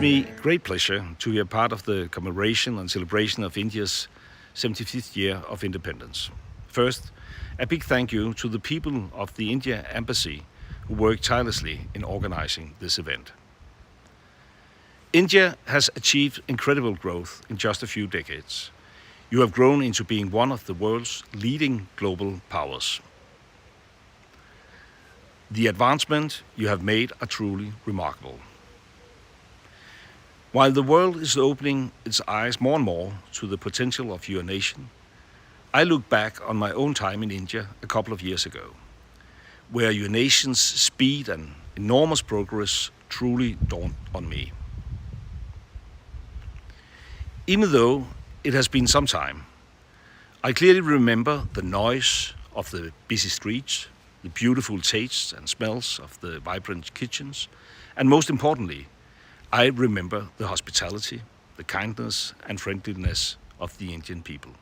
me great pleasure to be a part of the commemoration and celebration of India's 75th year of independence. First, a big thank you to the people of the India Embassy who worked tirelessly in organizing this event. India has achieved incredible growth in just a few decades. You have grown into being one of the world's leading global powers. The advancements you have made are truly remarkable. While the world is opening its eyes more and more to the potential of your nation, I look back on my own time in India a couple of years ago, where your nation's speed and enormous progress truly dawned on me. Even though it has been some time, I clearly remember the noise of the busy streets, the beautiful tastes and smells of the vibrant kitchens, and most importantly, I remember the hospitality, the kindness and friendliness of the Indian people.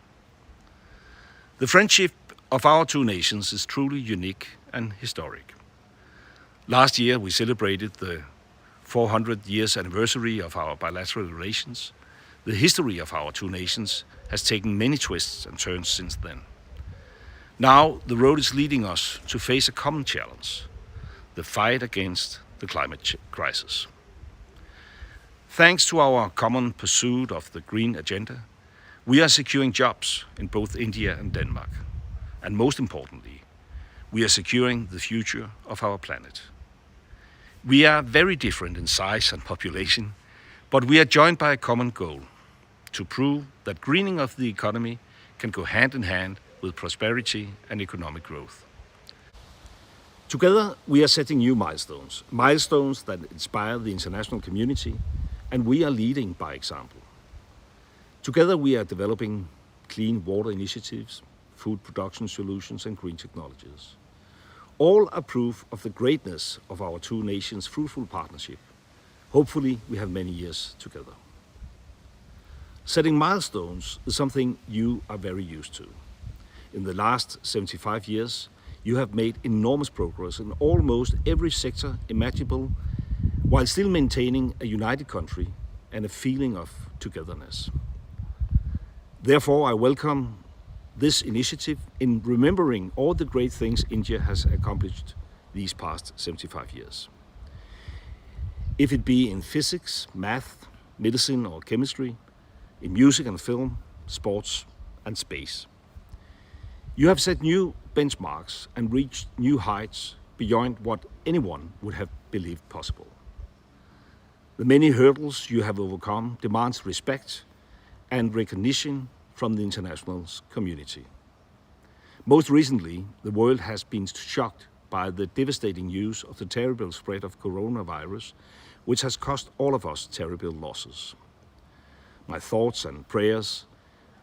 The friendship of our two nations is truly unique and historic. Last year we celebrated the 400 years anniversary of our bilateral relations. The history of our two nations has taken many twists and turns since then. Now the road is leading us to face a common challenge, the fight against the climate crisis. Thanks to our common pursuit of the green agenda, we are securing jobs in both India and Denmark. And most importantly, we are securing the future of our planet. We are very different in size and population, but we are joined by a common goal: to prove that greening of the economy can go hand in hand with prosperity and economic growth. Together, we are setting new milestones that inspire the international community, and we are leading by example. Together, we are developing clean water initiatives, food production solutions, and green technologies. All are proof of the greatness of our two nations' fruitful partnership. Hopefully, we have many years together. Setting milestones is something you are very used to. In the last 75 years, you have made enormous progress in almost every sector imaginable, while still maintaining a united country and a feeling of togetherness. Therefore, I welcome this initiative in remembering all the great things India has accomplished these past 75 years. If it be in physics, math, medicine or chemistry, in music and film, sports and space. You have set new benchmarks and reached new heights beyond what anyone would have believed possible. The many hurdles you have overcome demands respect and recognition from the international community. Most recently, the world has been shocked by the devastating news of the terrible spread of coronavirus, which has cost all of us terrible losses. My thoughts and prayers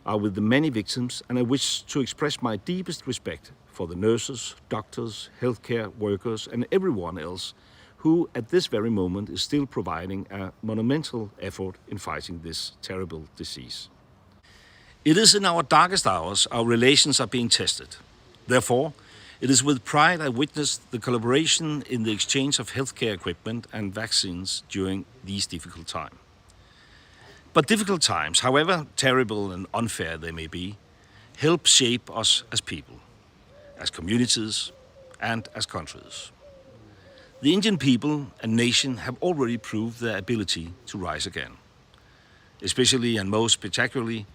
are with the many victims, and I wish to express my deepest respect for the nurses, doctors, healthcare workers, and everyone else who at this very moment is still providing a monumental effort in fighting this terrible disease. It is in our darkest hours our relations are being tested. Therefore, it is with pride I witness the collaboration in the exchange of healthcare equipment and vaccines during these difficult times. But difficult times, however terrible and unfair they may be, help shape us as people, as communities, and as countries. The Indian people and nation have already proved their ability to rise again, especially and most spectacularly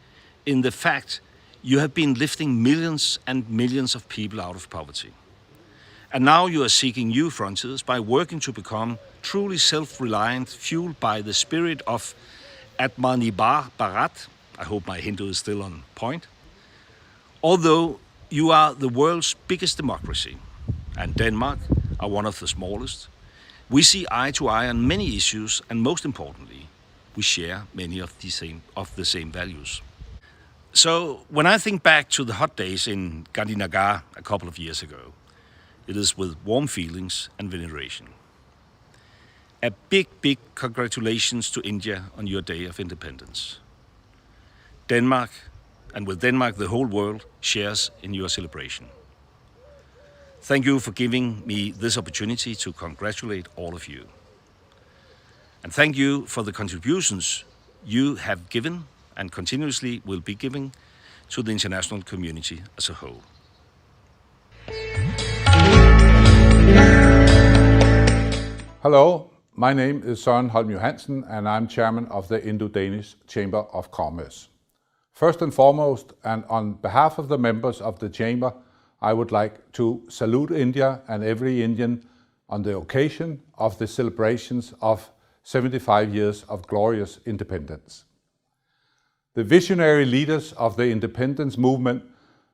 in the fact you have been lifting millions and millions of people out of poverty. And now you are seeking new frontiers by working to become truly self-reliant, fueled by the spirit of Atmanirbhar Bharat. I hope my Hindu is still on point. Although you are the world's biggest democracy, and Denmark are one of the smallest, we see eye to eye on many issues, and most importantly, we share many of the same values. So when I think back to the hot days in Gandhinagar a couple of years ago, it is with warm feelings and veneration. A big congratulations to India on your day of independence. Denmark, and with Denmark the whole world, shares in your celebration. Thank you for giving me this opportunity to congratulate all of you. And thank you for the contributions you have given and continuously will be giving to the international community as a whole. Hello, my name is Søren Holm Johansen and I'm chairman of the Indo-Danish Chamber of Commerce. First and foremost, and on behalf of the members of the Chamber, I would like to salute India and every Indian on the occasion of the celebrations of 75 years of glorious independence. The visionary leaders of the independence movement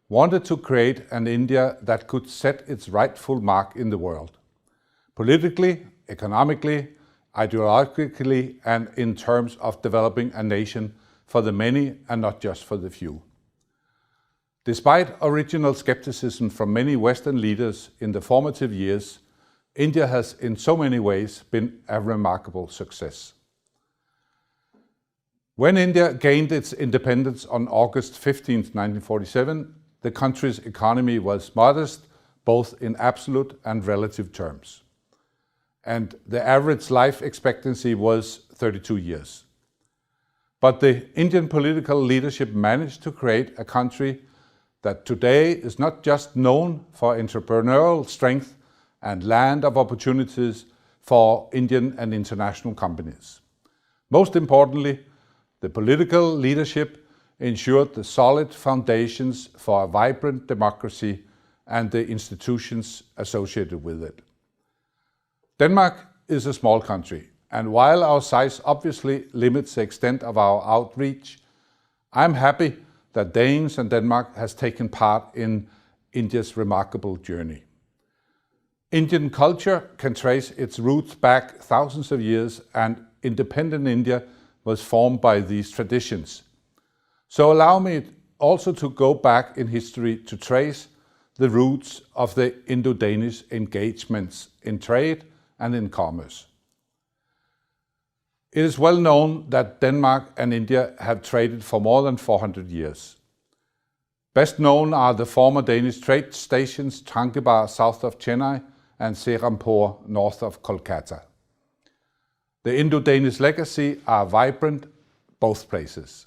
wanted to create an India that could set its rightful mark in the world, politically, economically, ideologically, and in terms of developing a nation for the many and not just for the few. Despite original skepticism from many Western leaders in the formative years, India has in so many ways been a remarkable success. When India gained its independence on August 15, 1947, the country's economy was modest, both in absolute and relative terms. And the average life expectancy was 32 years. But the Indian political leadership managed to create a country that today is not just known for entrepreneurial strength and land of opportunities for Indian and international companies. Most importantly, the political leadership ensured the solid foundations for a vibrant democracy and the institutions associated with it. Denmark is a small country, and while our size obviously limits the extent of our outreach, I'm happy that Danes and Denmark has taken part in India's remarkable journey. Indian culture can trace its roots back thousands of years, and independent India was formed by these traditions. So allow me also to go back in history to trace the roots of the Indo-Danish engagements in trade and in commerce. It is well known that Denmark and India have traded for more than 400 years. Best known are the former Danish trade stations Trankebar south of Chennai and Serampore north of Kolkata. The Indo-Danish legacy are vibrant both places.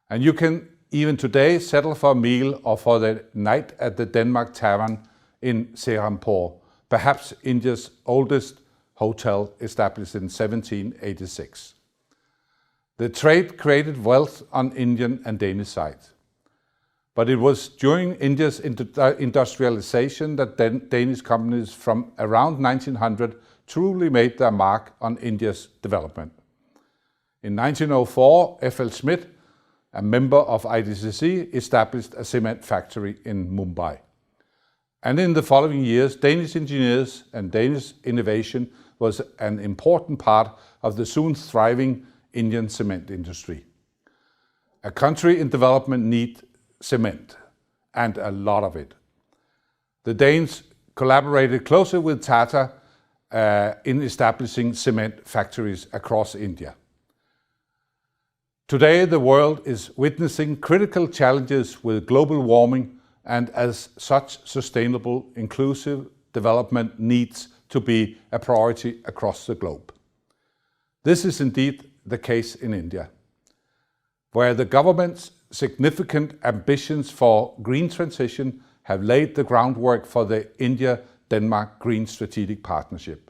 And you can even today settle for a meal or for the night at the Denmark Tavern in Serampore, perhaps India's oldest hotel established in 1786. The trade created wealth on Indian and Danish sides. But it was during India's industrialization that Danish companies from around 1900 truly made their mark on India's development. In 1904, F.L. Schmidt, a member of IDCC, established a cement factory in Mumbai. And in the following years, Danish engineers and Danish innovation was an important part of the soon thriving Indian cement industry. A country in development needs cement, and a lot of it. The Danes collaborated closely with Tata in establishing cement factories across India. Today, the world is witnessing critical challenges with global warming, and as such, sustainable, inclusive development needs to be a priority across the globe. This is indeed the case in India, where the government's significant ambitions for green transition have laid the groundwork for the India-Denmark Green Strategic Partnership,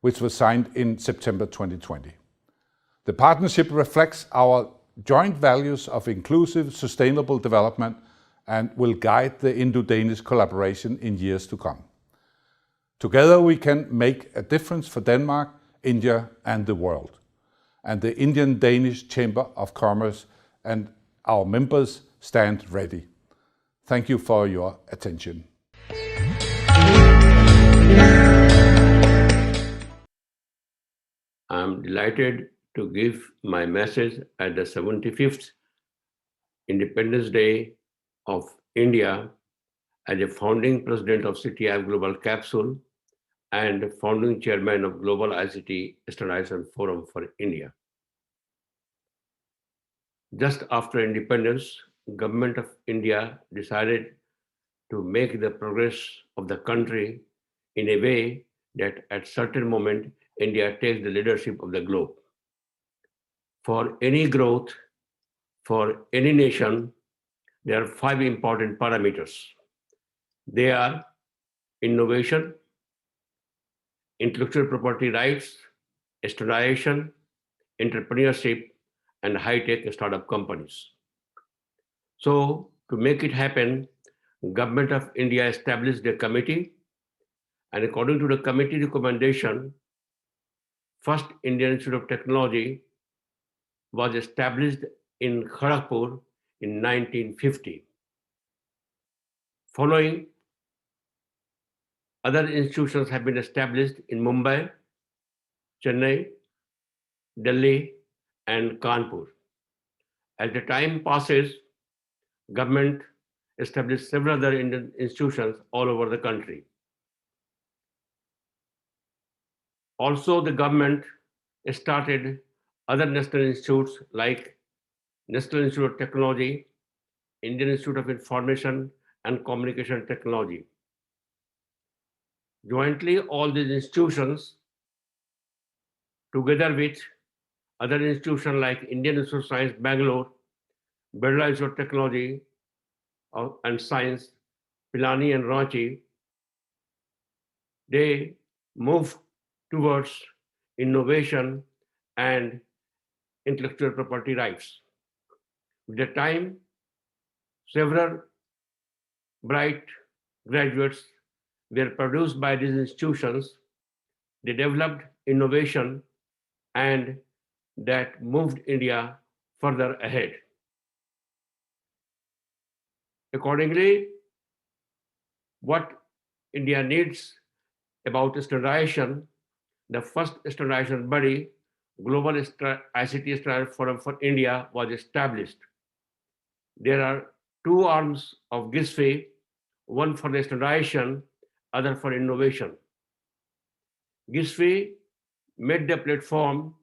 which was signed in September 2020. The partnership reflects our joint values of inclusive, sustainable development and will guide the Indo-Danish collaboration in years to come. Together we can make a difference for Denmark, India and the world. And the Indian-Danish Chamber of Commerce and our members stand ready. Thank you for your attention. I'm delighted to give my message at the 75th Independence Day of India as a founding president of CTI Global Capsule and founding chairman of Global ICT Standardization Forum for India. Just after independence, Government of India decided to make the progress of the country in a way that at certain moment India takes the leadership of the globe. For any growth, for any nation, there are 5 important parameters. They are innovation, intellectual property rights, standardization, entrepreneurship, and high-tech startup companies. So to make it happen, Government of India established a committee, and according to the committee recommendation, first Indian Institute of Technology was established in Kharagpur in 1950. Following, other institutions have been established in Mumbai, Chennai, Delhi, and Kanpur. As the time passes, government established several other Indian institutions all over the country. Also, the government started other national institutes like National Institute of Technology, Indian Institute of Information and Communication Technology. Jointly, all these institutions, together with other institutions like Indian Institute of Science, Bangalore, Birla Institute of Technology and Science, Pilani and Ranchi, they move towards innovation and intellectual property rights. With the time, several bright graduates were produced by these institutions. They developed innovation and that moved India further ahead. Accordingly, what India needs about standardization, the first standardization body, Global ICT Standard Forum for India, was established. There are 2 arms of GISFE, one for the standardization, other for innovation. GISFE made the platform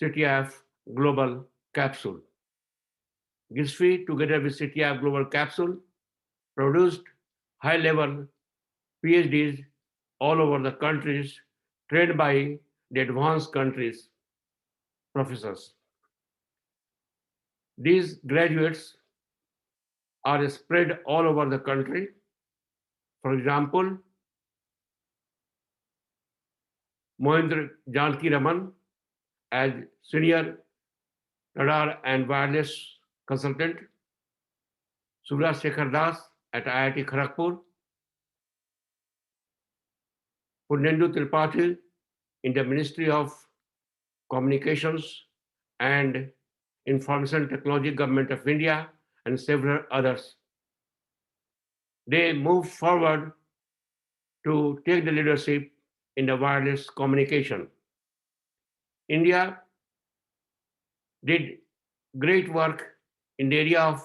CTF Global Capsule. GISFE, together with CTF Global Capsule, produced high-level PhDs all over the countries, trained by the advanced countries' professors. These graduates are spread all over the country. For example, Mohinder Janki Raman as senior radar and wireless consultant, Surya Shekhar Das at IIT Kharagpur, Purnendu Tripathi in the Ministry of Communications and Information Technology, Government of India, and several others. They moved forward to take the leadership in the wireless communication. India did great work in the area of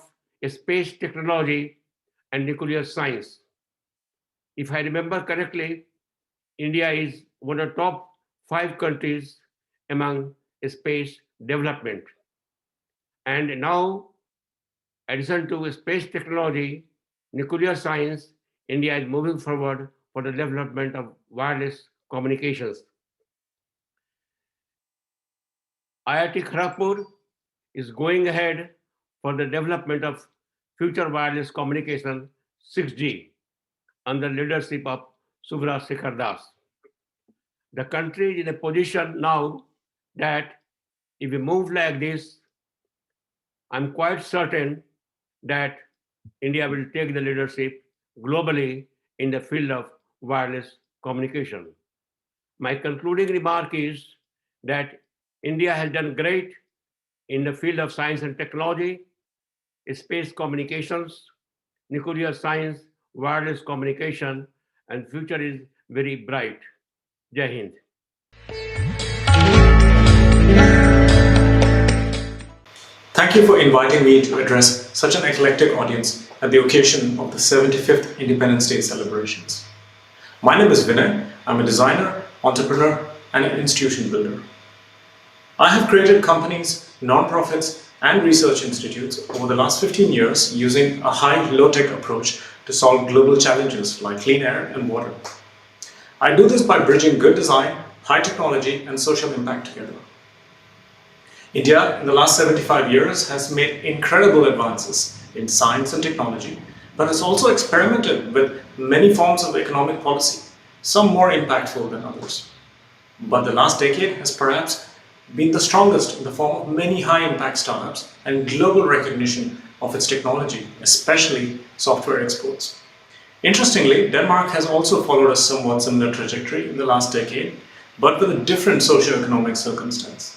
space technology and nuclear science. If I remember correctly, India is one of the top 5 countries among space development. And now, addition to space technology, nuclear science, India is moving forward for the development of wireless communications. IIT Kharagpur is going ahead for the development of future wireless communication 6G under leadership of Surya Shekhar Das. The country is in a position now that if we move like this, I'm quite certain that India will take the leadership globally in the field of wireless communication. My concluding remark is that India has done great in the field of science and technology, space communications, nuclear science, wireless communication, and future is very bright. Jai Hind. Thank you for inviting me to address such an eclectic audience at the occasion of the 75th Independence Day celebrations. My name is Vinay. I'm a designer, entrepreneur, and an institution builder. I have created companies, non-profits, and research institutes over the last 15 years using a high low-tech approach to solve global challenges like clean air and water. I do this by bridging good design, high technology and social impact together. India, in the last 75 years, has made incredible advances in science and technology, but has also experimented with many forms of economic policy, some more impactful than others. But the last decade has perhaps been the strongest in the form of many high-impact startups and global recognition of its technology, especially software exports. Interestingly, Denmark has also followed a somewhat similar trajectory in the last decade, but with a different socio-economic circumstance.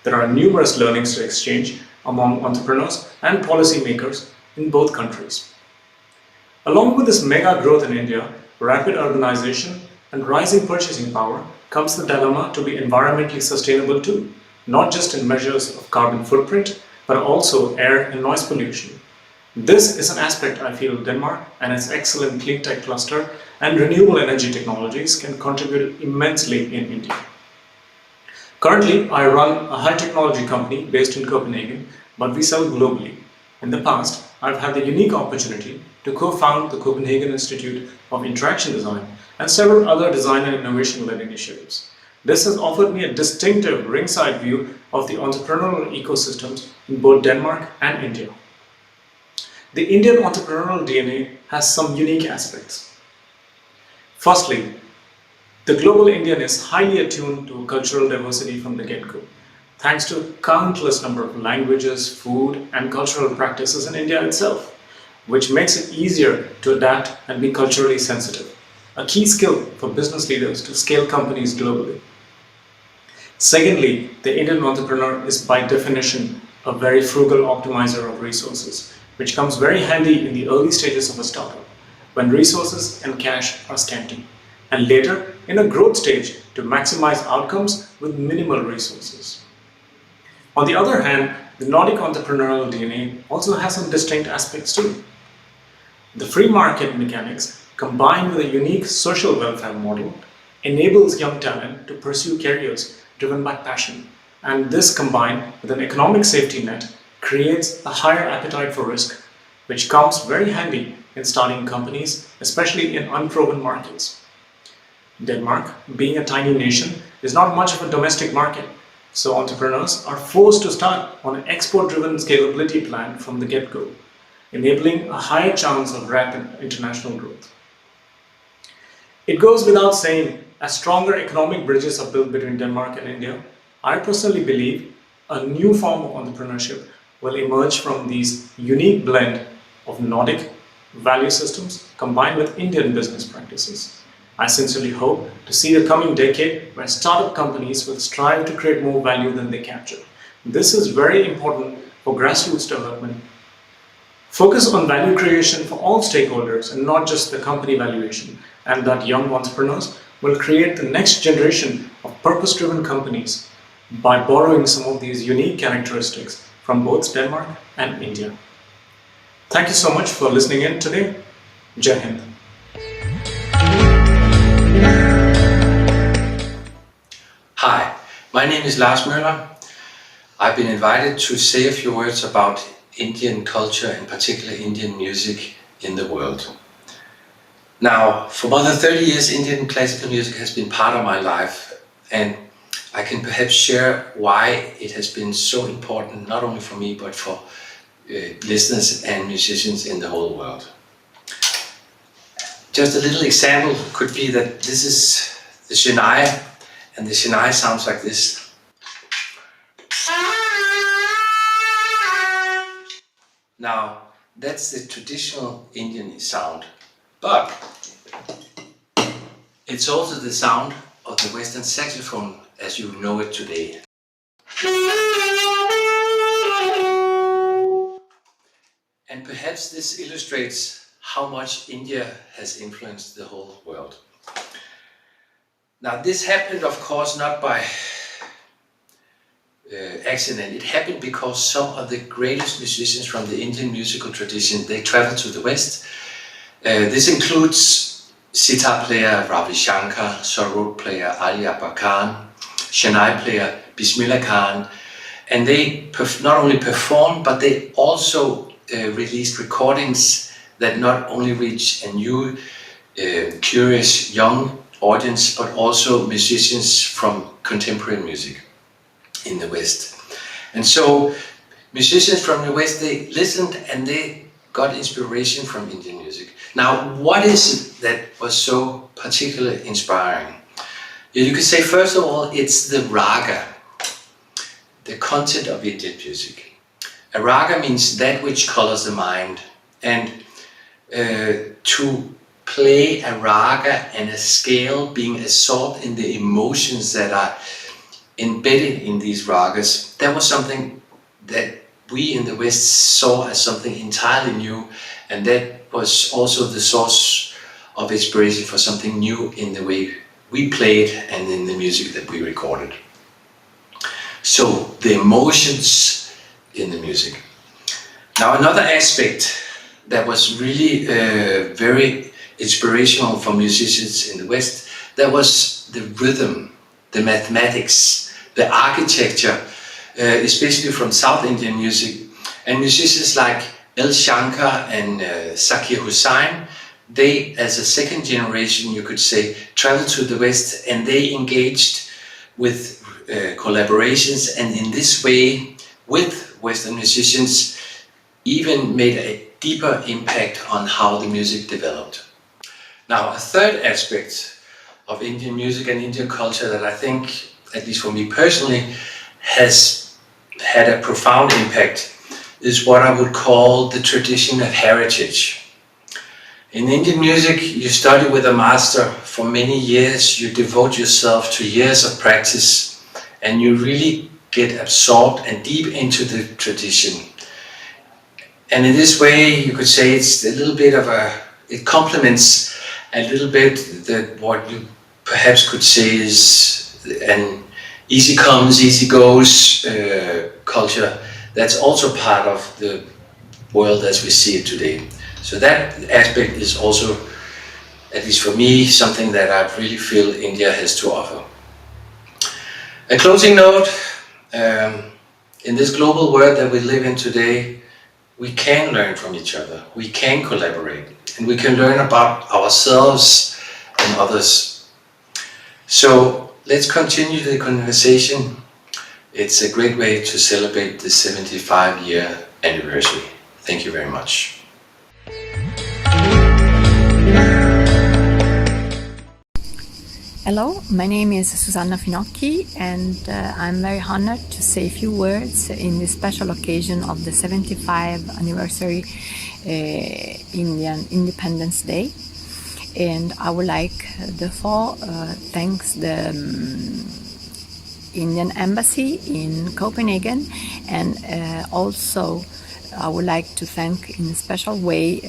There are numerous learnings to exchange among entrepreneurs and policymakers in both countries. Along with this mega growth in India, rapid urbanization and rising purchasing power comes the dilemma to be environmentally sustainable too, not just in measures of carbon footprint, but also air and noise pollution. This is an aspect I feel Denmark and its excellent clean tech cluster and renewable energy technologies can contribute immensely in India. Currently, I run a high technology company based in Copenhagen, but we sell globally. In the past, I've had the unique opportunity to co-found the Copenhagen Institute of Interaction Design and several other design and innovation-led initiatives. This has offered me a distinctive ringside view of the entrepreneurial ecosystems in both Denmark and India. The Indian entrepreneurial DNA has some unique aspects. Firstly, the global Indian is highly attuned to cultural diversity from the get-go, thanks to a countless number of languages, food, and cultural practices in India itself, which makes it easier to adapt and be culturally sensitive, a key skill for business leaders to scale companies globally. Secondly, the Indian entrepreneur is by definition a very frugal optimizer of resources, which comes very handy in the early stages of a startup, when resources and cash are scanty, and later in a growth stage to maximize outcomes with minimal resources. On the other hand, the Nordic entrepreneurial DNA also has some distinct aspects too. The free market mechanics, combined with a unique social welfare model, enables young talent to pursue careers driven by passion, and this combined with an economic safety net creates a higher appetite for risk, which comes very handy in starting companies, especially in unproven markets. Denmark, being a tiny nation, is not much of a domestic market, so entrepreneurs are forced to start on an export-driven scalability plan from the get-go, enabling a higher chance of rapid international growth. It goes without saying, as stronger economic bridges are built between Denmark and India, I personally believe a new form of entrepreneurship will emerge from these unique blend of Nordic value systems combined with Indian business practices. I sincerely hope to see the coming decade where startup companies will strive to create more value than they capture. This is very important for grassroots development. Focus on value creation for all stakeholders and not just the company valuation, and that young entrepreneurs will create the next generation of purpose-driven companies by borrowing some of these unique characteristics from both Denmark and India. Thank you so much for listening in today. Jai Hind. Hi, my name is Lars Møller. I've been invited to say a few words about Indian culture and particularly Indian music in the world. Now, for more than 30 years, Indian classical music has been part of my life, and I can perhaps share why it has been so important, not only for me, but for listeners and musicians in the whole world. Just a little example could be that this is the Shehnai, and the Shehnai sounds like this. Now, that's the traditional Indian sound, but it's also the sound of the Western saxophone as you know it today. And perhaps this illustrates how much India has influenced the whole world. Now, this happened, of course, not by accident. It happened because some of the greatest musicians from the Indian musical tradition, they traveled to the West. This includes sitar player Ravi Shankar, sarod player Ali Akbar Khan, Shehnai player Bismillah Khan, and they not only performed, but they also released recordings that not only reach a new, curious young audience, but also musicians from contemporary music in the West. And so musicians from the West, they listened and they got inspiration from Indian music. Now, what is it that was so particularly inspiring? You could say, first of all, it's the raga, the content of Indian music. A raga means that which colors the mind. And to play a raga and a scale, being absorbed in the emotions that are embedded in these ragas, that was something that we in the West saw as something entirely new, and that was also the source of inspiration for something new in the way we played and in the music that we recorded. So the emotions in the music. Now another aspect that was really very inspirational for musicians in the West, that was the rhythm, the mathematics, the architecture, especially from South Indian music. And musicians like L. Shankar and Zakir Hussain, they, as a second generation, you could say, traveled to the West and they engaged with collaborations, and in this way, with Western musicians, even made a deeper impact on how the music developed. Now, a third aspect of Indian music and Indian culture that I think, at least for me personally, has had a profound impact is what I would call the tradition of heritage. In Indian music, you study with a master for many years, you devote yourself to years of practice, and you really get absorbed and deep into the tradition. And in this way, you could say it's a little bit of it complements a little bit that what you perhaps could say is an easy comes, easy goes culture that's also part of the world as we see it today. So that aspect is also, at least for me, something that I really feel India has to offer. A closing note, in this global world that we live in today, we can learn from each other, we can collaborate, and we can learn about ourselves and others. So let's continue the conversation. It's a great way to celebrate the 75-year anniversary. Thank you very much. Hello, my name is Susanna Finocchi, and I'm very honored to say a few words in this special occasion of the 75th anniversary Indian Independence Day. And I would like, therefore, thanks the Indian Embassy in Copenhagen, and also I would like to thank in a special way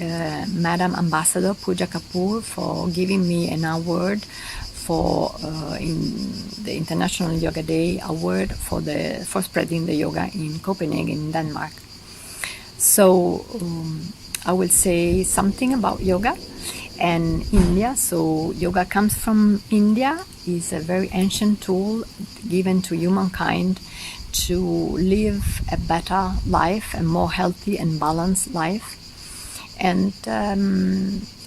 Madam Ambassador Pooja Kapoor for giving me an award for in the International Yoga Day award for spreading the yoga in Copenhagen, in Denmark. So I will say something about yoga and India. So yoga comes from India, is a very ancient tool given to humankind to live a better life, a more healthy and balanced life. And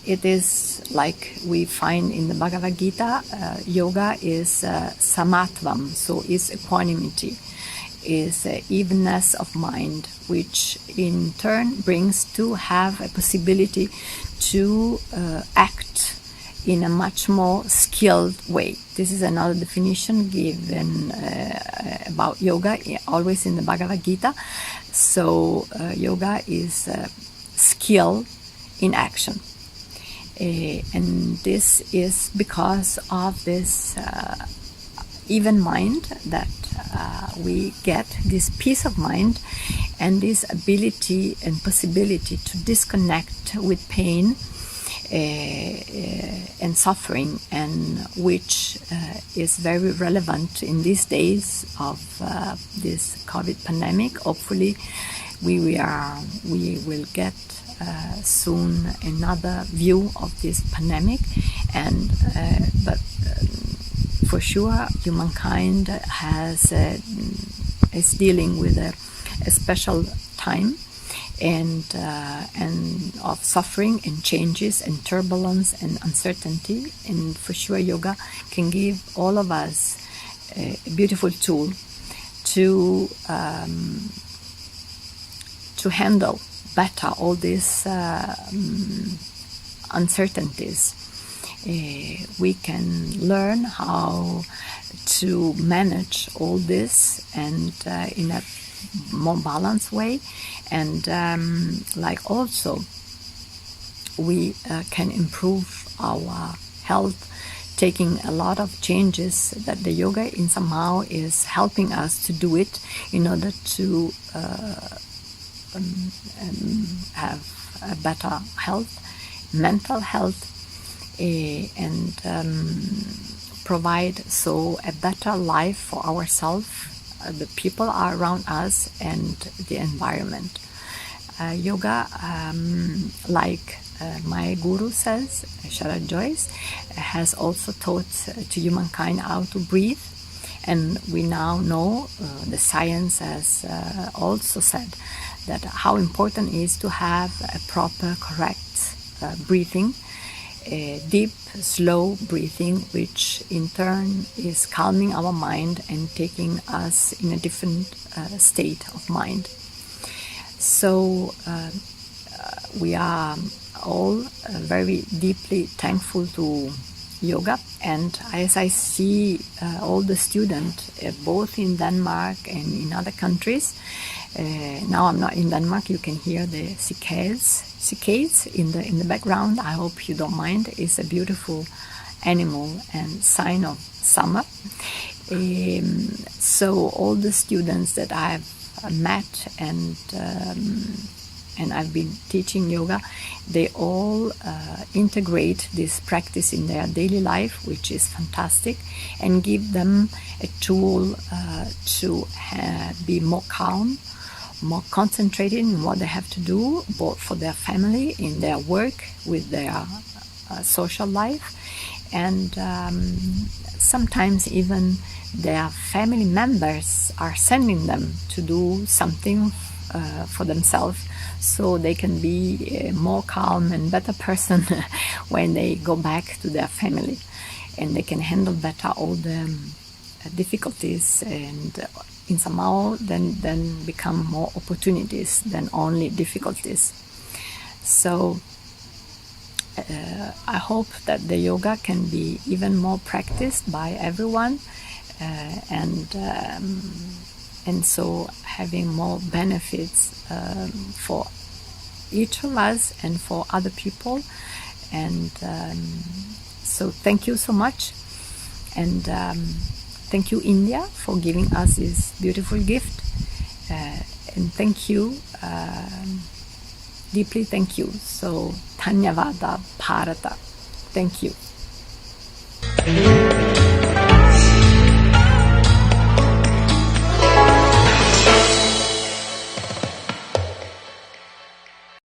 it is like we find in the Bhagavad Gita, yoga is samatvam, so is equanimity, is evenness of mind, which in turn brings to have a possibility to act in a much more skilled way. This is another definition given about yoga, always in the Bhagavad Gita. So yoga is skill in action. And this is because of this even mind that we get, this peace of mind and this ability and possibility to disconnect with pain and suffering, and which is very relevant in these days of this COVID pandemic. Hopefully we will get soon another view of this pandemic, and but for sure humankind is dealing with a special time, and of suffering and changes and turbulence and uncertainty. And for sure, yoga can give all of us a beautiful tool to handle better all these uncertainties. We can learn how to manage all this and in a more balanced way, and like also we can improve our health, taking a lot of changes that the yoga in somehow is helping us to do it in order to have a better health, mental health, and provide so a better life for ourselves, the people are around us, and the environment. Yoga, like my guru says, Sharad Joyce, has also taught to humankind how to breathe, and we now know the science has also said that how important it is to have a proper, correct breathing, deep, slow breathing, which in turn is calming our mind and taking us in a different state of mind. So we are all very deeply thankful to yoga, and as I see all the students both in Denmark and in other countries, now I'm not in Denmark, you can hear the cicadas in the background. I hope you don't mind. It's a beautiful animal and sign of summer. So all the students that I've met and I've been teaching yoga, they all integrate this practice in their daily life, which is fantastic, and give them a tool to be more calm, more concentrated in what they have to do, both for their family, in their work, with their social life, and sometimes even their family members are sending them to do something for themselves, so they can be a more calm and better person when they go back to their family, and they can handle better all the difficulties, and in somehow then become more opportunities than only difficulties. So I hope that the yoga can be even more practiced by everyone, and so having more benefits for each of us and for other people. And so thank you so much, and thank you, India, for giving us this beautiful gift, and thank you, deeply thank you. So Dhanyavada Bharata, thank you.